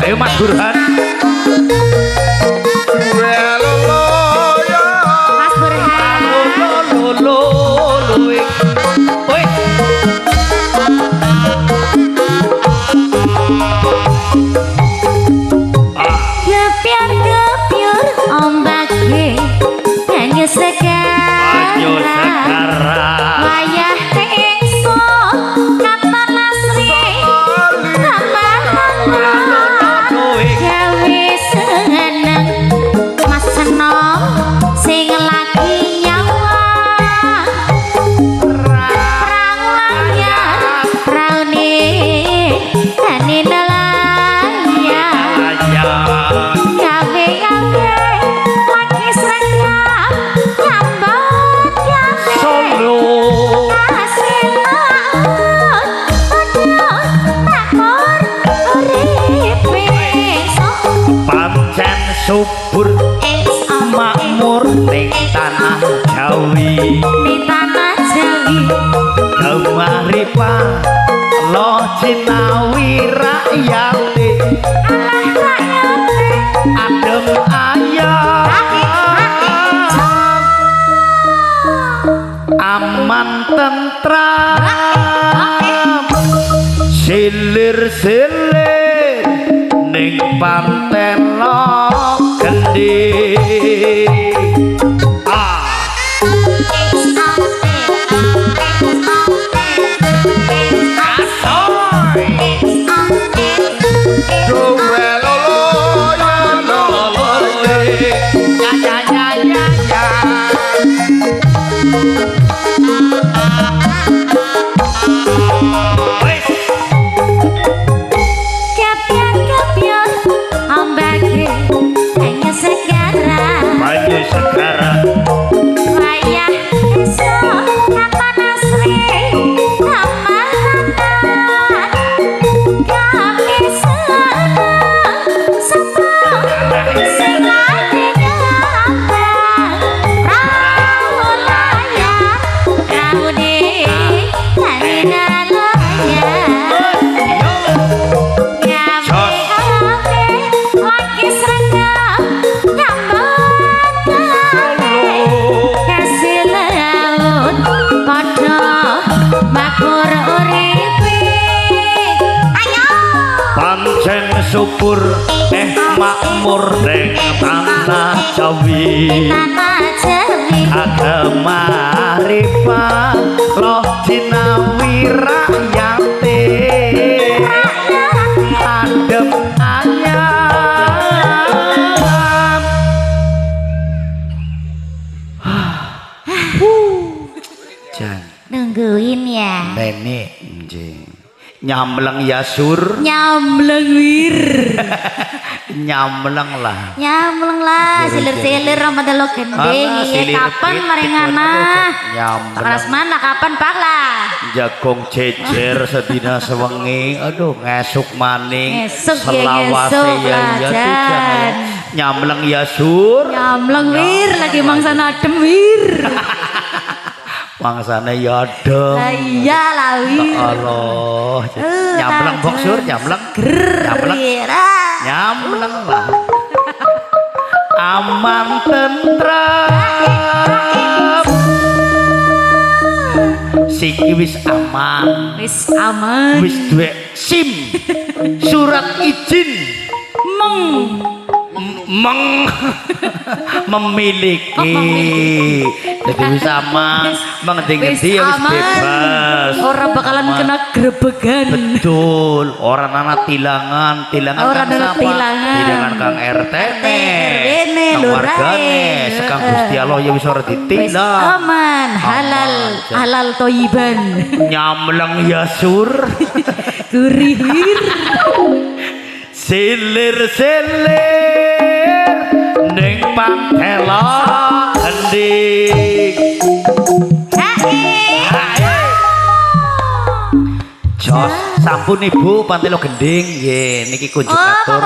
Ayo Mas Burhan. Mas Burhan. Woi. Gepiar ombake banyu segar. Wayah tekso kapan asri gawe seneng mas seneng sing lagi nyawa perang layar raune ane nelayan gawe lagi seragam nyambut gawe Solo hasil laut padha makmur uripe pancen subur makmur ning tanah Jawi. di tanah Jawi Gemaripa lo cinawi rakyate alah rakyate adem ayam aman tentram silir-silir ning panten lo gede. Kepian ombake hanya sekarang Banyu sekarang wayah esok kapan asri amanan kami seneng semua sing lagi nyambang perahu layar perahu di kalinan layar lagi seragam nyambut gawe hasil laut padha makmur uripe ayo pancen subur makmur ning tanah Jawi. tanah Jawi Agama ripa lo cinawi rakyate adem ayam. Jan nungguin ya nenek nyamleng yasur nyamleng wir nyamleng lah nyamleng lah silir-silir rambut lo gending iya kapan merengana keras mana kapan pak lah jagung jejer sedina sewengi aduh ngesuk maning Ngesuk ya, selawase ngesuk ya lah, iya Jan. tuh jangan nyamleng yasur nyamleng wir lagi mangsana adem wir mangsane ya adem lah iya lah wir Allah nyamleng boksur nyamleng nyamleng nyamleng lah aman tentram siki wis aman wis aman wis duwe SIM surat izin memiliki jadi wis aman mengendi-endi ya wis bebas orang bakalan kena grebegan betul orang anak tilangan orang kan anak siapa tilangan Kang RT RW wargane sekang Gusti Allah ya wis ora ditilang aman halal toyiban nyamleng yasur gurihir silir-silir ning pantelo gending jos sampun ibu pantelo gending nggih niki kunjuk atur